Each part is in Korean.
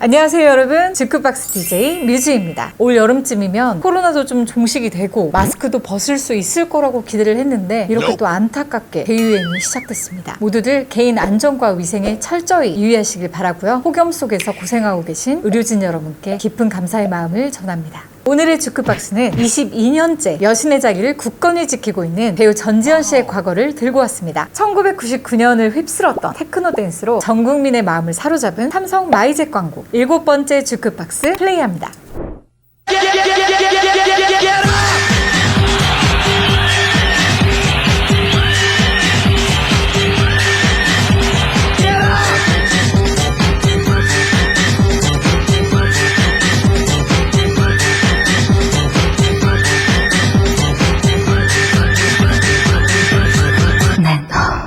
안녕하세요 여러분, 주크박스 DJ 뮤즈입니다. 올 여름쯤이면 코로나도 좀 종식이 되고 마스크도 벗을 수 있을 거라고 기대를 했는데 이렇게 또 안타깝게 대유행이 시작됐습니다. 모두들 개인 안전과 위생에 철저히 유의하시길 바라고요. 폭염 속에서 고생하고 계신 의료진 여러분께 깊은 감사의 마음을 전합니다. 오늘의 주크박스는 22년째 여신의 자리를 굳건히 지키고 있는 배우 전지현 씨의 과거를 들고 왔습니다. 1999년을 휩쓸었던 테크노 댄스로 전 국민의 마음을 사로잡은 삼성 마이젯 광고 7번째 주크박스 플레이합니다.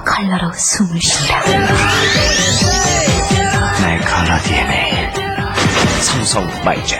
컬러로 숨을 쉰다. 내 컬러 DNA 삼성 마이젯.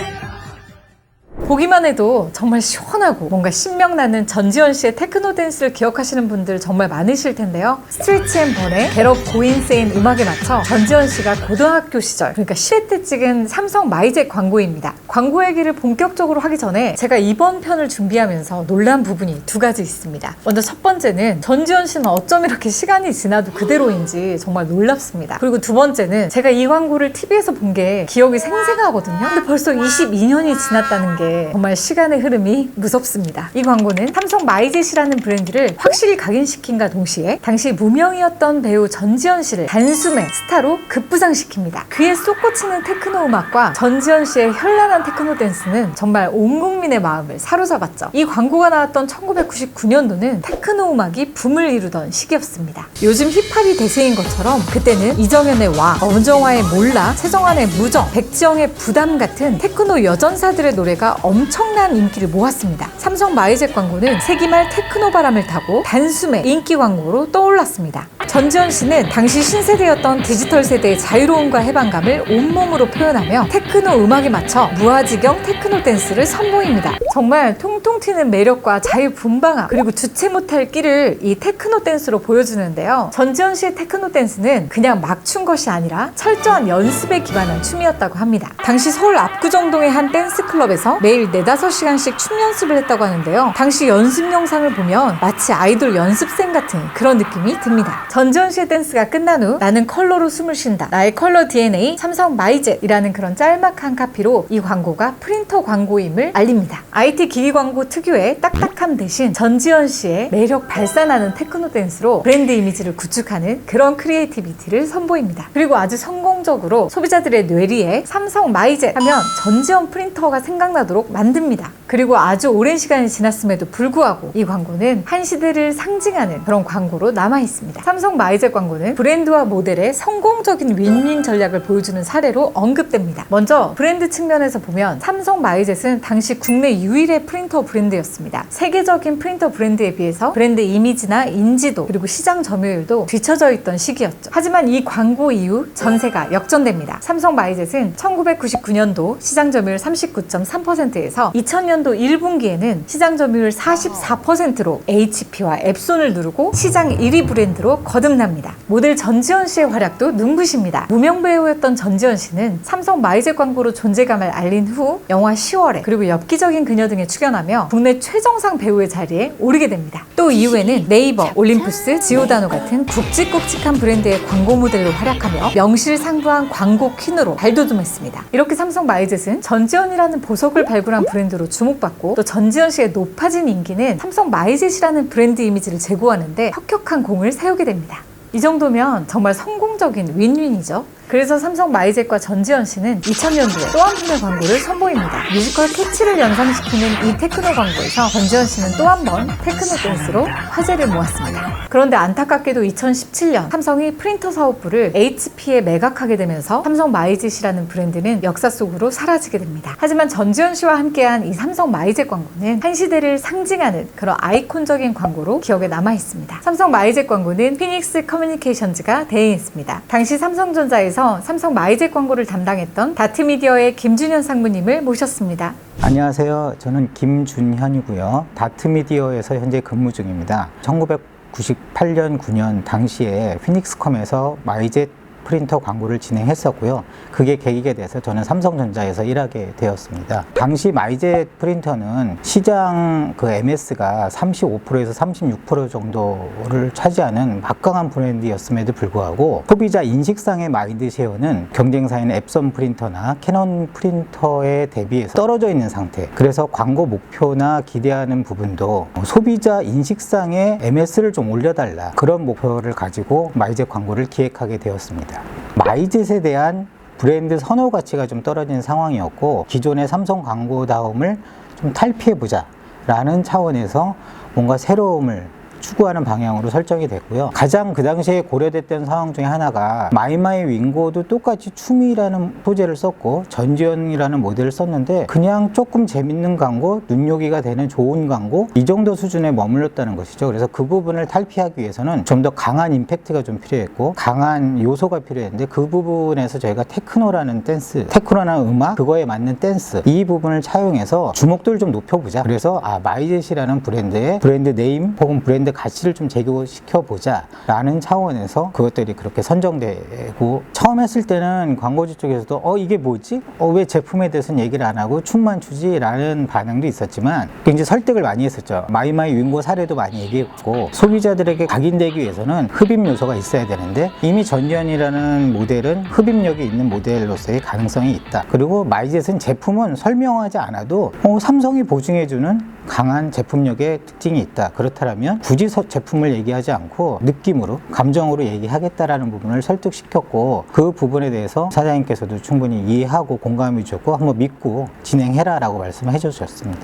보기만 해도 정말 시원하고 뭔가 신명나는 전지현 씨의 테크노 댄스를 기억하시는 분들 정말 많으실 텐데요. 스트리트 앤 번의 Get Up Go Insane 음악에 맞춰 전지현 씨가 고등학교 시절, 그러니까 10대 때 찍은 삼성 마이젯 광고입니다. 광고 얘기를 본격적으로 하기 전에 제가 이번 편을 준비하면서 놀란 부분이 두 가지 있습니다. 먼저 첫 번째는 전지현 씨는 어쩜 이렇게 시간이 지나도 그대로인지 정말 놀랍습니다. 그리고 두 번째는 제가 이 광고를 TV에서 본 게 기억이 생생하거든요. 근데 벌써 22년이 지났다는 게 정말 시간의 흐름이 무섭습니다. 이 광고는 삼성 마이젯이라는 브랜드를 확실히 각인시킨과 동시에 당시 무명이었던 배우 전지현 씨를 단숨에 스타로 급부상시킵니다. 귀에 쏙 꽂히는 테크노 음악과 전지현 씨의 현란한 테크노 댄스는 정말 온 국민의 마음을 사로잡았죠. 이 광고가 나왔던 1999년도는 테크노 음악이 붐을 이루던 시기였습니다. 요즘 힙합이 대세인 것처럼 그때는 이정현의 와, 엄정화의 몰라, 최정환의 무정, 백지영의 부담 같은 테크노 여전사들의 노래가 엄청난 인기를 모았습니다. 삼성 마이젯 광고는 세기말 테크노 바람을 타고 단숨에 인기 광고로 떠올랐습니다. 전지현 씨는 당시 신세대였던 디지털 세대의 자유로움과 해방감을 온몸으로 표현하며 테크노 음악에 맞춰 무아지경 테크노 댄스를 선보입니다. 정말 통통 튀는 매력과 자유분방함 그리고 주체 못할 끼를 이 테크노 댄스로 보여주는데요. 전지현 씨의 테크노 댄스는 그냥 막 춘 것이 아니라 철저한 연습에 기반한 춤이었다고 합니다. 당시 서울 압구정동의 한 댄스 클럽에서 매일 4-5시간씩 춤 연습을 했다고 하는데요. 당시 연습 영상을 보면 마치 아이돌 연습생 같은 그런 느낌이 듭니다. 전지현 씨의 댄스가 끝난 후 나는 컬러로 숨을 쉰다. 나의 컬러 DNA 삼성 마이젯이라는 그런 짤막한 카피로 이 광고가 프린터 광고임을 알립니다. IT 기기 광고 특유의 딱딱함 대신 전지현 씨의 매력 발산하는 테크노 댄스로 브랜드 이미지를 구축하는 그런 크리에이티비티를 선보입니다. 그리고 아주 성공적으로 소비자들의 뇌리에 삼성 마이젯 하면 전지현 프린터가 생각나도록 만듭니다. 그리고 아주 오랜 시간이 지났음에도 불구하고 이 광고는 한 시대를 상징하는 그런 광고로 남아 있습니다. 삼성 마이젯 광고는 브랜드와 모델의 성공적인 윈윈 전략을 보여주는 사례로 언급됩니다. 먼저 브랜드 측면에서 보면 삼성 마이젯은 당시 국내 유일의 프린터 브랜드였습니다. 세계적인 프린터 브랜드에 비해서 브랜드 이미지나 인지도 그리고 시장 점유율도 뒤처져 있던 시기였죠. 하지만 이 광고 이후 전세가 역전됩니다. 삼성 마이젯은 1999년도 시장 점유율 39.3%에서 2000년도 1분기에는 시장 점유율 44%로 HP와 앱손을 누르고 시장 1위 브랜드로 거듭납니다. 모델 전지현 씨의 활약도 눈부십니다. 무명 배우였던 전지현 씨는 삼성 마이젯 광고로 존재감을 알린 후 영화 10월에 그리고 엽기적인 그녀 등에 출연하며 국내 최정상 배우의 자리에 오르게 됩니다. 또 이후에는 네이버, 올림푸스, 지오다노 같은 굵직굵직한 브랜드의 광고 모델로 활약하며 명실상부한 광고 퀸으로 발돋움했습니다. 이렇게 삼성 마이젯은 전지현이라는 보석을 발굴한 브랜드로 주목받고 또 전지현 씨의 높아진 인기는 삼성 마이젯이라는 브랜드 이미지를 제고하는데 혁혁한 공을 세우게 됩니다. 이 정도면 정말 성공적인 윈윈이죠. 그래서 삼성 마이젯과 전지현 씨는 2000년도에 또 한 편의 광고를 선보입니다. 뮤지컬 캐치를 연상시키는 이 테크노 광고에서 전지현 씨는 또 한 번 테크노 댄스로 화제를 모았습니다. 그런데 안타깝게도 2017년 삼성이 프린터 사업부를 HP에 매각하게 되면서 삼성 마이젯이라는 브랜드는 역사 속으로 사라지게 됩니다. 하지만 전지현 씨와 함께한 이 삼성 마이젯 광고는 한 시대를 상징하는 그런 아이콘적인 광고로 기억에 남아 있습니다. 삼성 마이젯 광고는 피닉스 커뮤니케이션즈가 대행했습니다. 당시 삼성전자에서 삼성 마이젯 광고를 담당했던 다트미디어의 김준현 상무님을 모셨습니다. 안녕하세요. 저는 김준현이고요. 다트미디어에서 현재 근무 중입니다. 1998년, 9년 당시에 피닉스컴에서 마이젯 프린터 광고를 진행했었고요. 그게 계기가 돼서 저는 삼성전자에서 일하게 되었습니다. 당시 마이젯 프린터는 시장 그 MS가 35%에서 36% 정도를 차지하는 막강한 브랜드였음에도 불구하고 소비자 인식상의 마인드 쉐어는 경쟁사인 앱선 프린터나 캐논 프린터에 대비해서 떨어져 있는 상태. 그래서 광고 목표나 기대하는 부분도 소비자 인식상의 MS를 좀 올려달라, 그런 목표를 가지고 마이젯 광고를 기획하게 되었습니다. 마이젯에 대한 브랜드 선호 가치가 좀 떨어진 상황이었고, 기존의 삼성 광고다움을 좀 탈피해보자 라는 차원에서 뭔가 새로움을 추구하는 방향으로 설정이 됐고요. 가장 그 당시에 고려됐던 상황 중에 하나가 마이마이 윙고도 똑같이 춤이라는 소재를 썼고 전지현이라는 모델을 썼는데 그냥 조금 재밌는 광고, 눈요기가 되는 좋은 광고, 이 정도 수준에 머물렀다는 것이죠. 그래서 그 부분을 탈피하기 위해서는 좀 더 강한 임팩트가 좀 필요했고 강한 요소가 필요했는데, 그 부분에서 저희가 테크노라는 댄스, 테크노라는 음악, 그거에 맞는 댄스, 이 부분을 차용해서 주목도를 좀 높여보자. 그래서 마이젯이라는 브랜드의 브랜드 네임 혹은 브랜드 가치를 좀 제고시켜보자 라는 차원에서 그것들이 그렇게 선정되고, 처음 했을 때는 광고주 쪽에서도 이게 뭐지? 왜 제품에 대해서는 얘기를 안 하고 춤만 추지? 라는 반응도 있었지만 굉장히 설득을 많이 했었죠. 마이마이 윙고 사례도 많이 얘기했고, 소비자들에게 각인되기 위해서는 흡입 요소가 있어야 되는데 이미 전지현이라는 모델은 흡입력이 있는 모델로서의 가능성이 있다. 그리고 마이젯은 제품은 설명하지 않아도 삼성이 보증해주는 강한 제품력의 특징이 있다. 그렇다면 굳이 제품을 얘기하지 않고 느낌으로, 감정으로 얘기하겠다라는 부분을 설득시켰고, 그 부분에 대해서 사장님께서도 충분히 이해하고 공감해 주셨고 한번 믿고 진행해라 라고 말씀해 주셨습니다.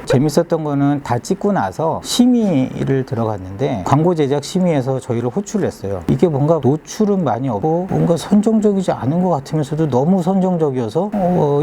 재밌었던 거는 다 찍고 나서 심의를 들어갔는데, 광고 제작 심의에서 저희를 호출을 했어요. 이게 뭔가 노출은 많이 없고 뭔가 선정적이지 않은 것 같으면서도 너무 선정적이어서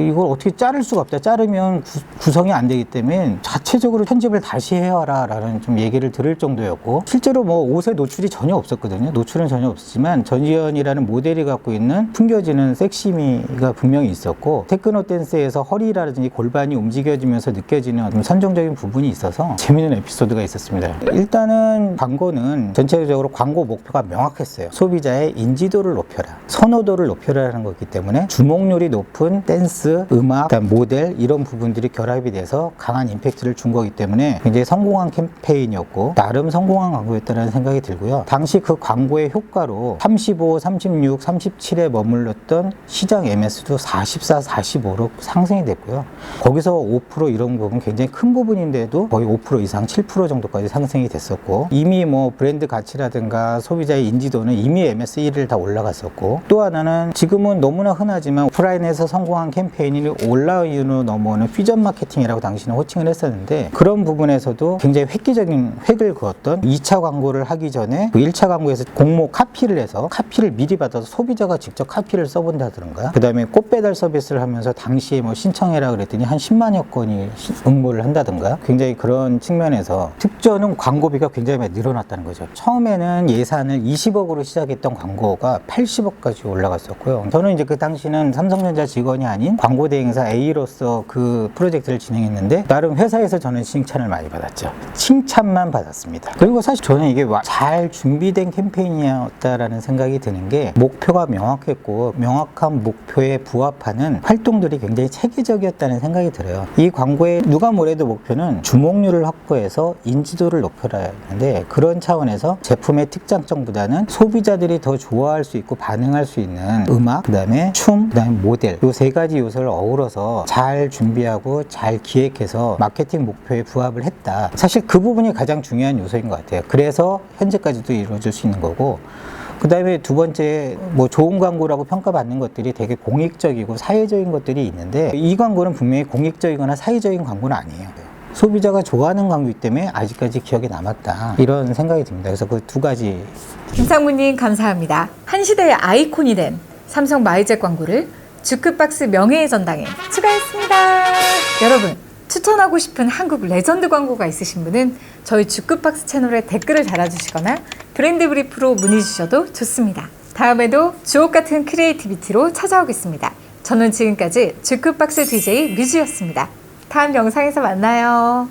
이걸 어떻게 자를 수가 없다. 자르면 구성이 안 되기 때문에 자체적으로 편집을 다시 해와라 라는 좀 얘기를 들을 정도였고, 실제로 뭐 옷에 노출이 전혀 없었거든요. 노출은 전혀 없었지만 전지현이라는 모델이 갖고 있는 풍겨지는 섹시미가 분명히 있었고, 테크노 댄스에서 허리라든지 골반이 움직여지면서 느껴지는 선정적인 부분이 있어서 재미있는 에피소드가 있었습니다. 일단은 광고는 전체적으로 광고 목표가 명확했어요. 소비자의 인지도를 높여라, 선호도를 높여라는 거기 때문에 주목률이 높은 댄스, 음악, 그다음 모델, 이런 부분들이 결합이 돼서 강한 임팩트를 준 거기 때문에 굉장히 성공한 캠페인이었고 나름 성공한 광고였다는 생각이 들고요. 당시 그 광고의 효과로 35, 36, 37에 머물렀던 시장 MS도 44, 45로 상승이 됐고요. 거기서 5% 이런 부분 굉장히 큰 부분인데도 거의 5% 이상 7% 정도까지 상승이 됐었고, 이미 뭐 브랜드 가치라든가 소비자의 인지도는 이미 MSE를 다 올라갔었고, 또 하나는 지금은 너무나 흔하지만 오프라인에서 성공한 캠페인이 온라인으로 넘어오는 퓨전 마케팅이라고 당시는 호칭을 했었는데, 그런 부분에서도 굉장히 획기적인 획을 그었던 2차 광고를 하기 전에 그 1차 광고에서 공모 카피를 해서 카피를 미리 받아서 소비자가 직접 카피를 써본다든가, 그 다음에 꽃 배달 서비스를 하면서 당시에 뭐 신청해라 그랬더니 한 10만여 건이 응모를 한다든가, 굉장히 그런 측면에서 특전은 광고비가 굉장히 많이 늘어났다는 거죠. 처음에는 예산을 20억으로 시작했던 광고가 80억까지 올라갔었고요. 저는 이제 그 당시는 삼성전자 직원이 아닌 광고 대행사 A로서 그 프로젝트를 진행했는데 나름 회사에서 저는 칭찬을 많이 받았죠. 칭찬만 받았습니다. 그리고 사실 저는 이게 잘 준비된 캠페인이었다라는 생각이 드는 게, 목표가 명확했고 명확한 목표에 부합하는 활동들이 굉장히 체계적이었다는 생각이 들어요. 이 광고에 누가 뭐래도 목표는 주목률을 확보해서 인지도를 높여라 했는데, 그런 차원에서 제품의 특장점보다는 소비자들이 더 좋아할 수 있고 반응할 수 있는 음악, 그 다음에 춤, 그 다음에 모델, 이 세 가지 요소를 어우러서 잘 준비하고 잘 기획해서 마케팅 목표에 부합을 했다. 사실 그 부분이 가장 중요한 요소인 것 같아요. 그래서 현재까지도 이루어질 수 있는 거고, 그 다음에 두 번째, 뭐 좋은 광고라고 평가받는 것들이 되게 공익적이고 사회적인 것들이 있는데, 이 광고는 분명히 공익적이거나 사회적인 광고는 아니에요. 소비자가 좋아하는 광고이기 때문에 아직까지 기억에 남았다, 이런 생각이 듭니다. 그래서 그 두 가지. 김상무님 감사합니다. 한 시대의 아이콘이 된 삼성 마이젯 광고를 주크박스 명예의 전당에 추가했습니다. 여러분, 추천하고 싶은 한국 레전드 광고가 있으신 분은 저희 주크박스 채널에 댓글을 달아주시거나 브랜드 브리프로 문의 주셔도 좋습니다. 다음에도 주옥 같은 크리에이티비티로 찾아오겠습니다. 저는 지금까지 주크박스 DJ 뮤즈였습니다. 다음 영상에서 만나요.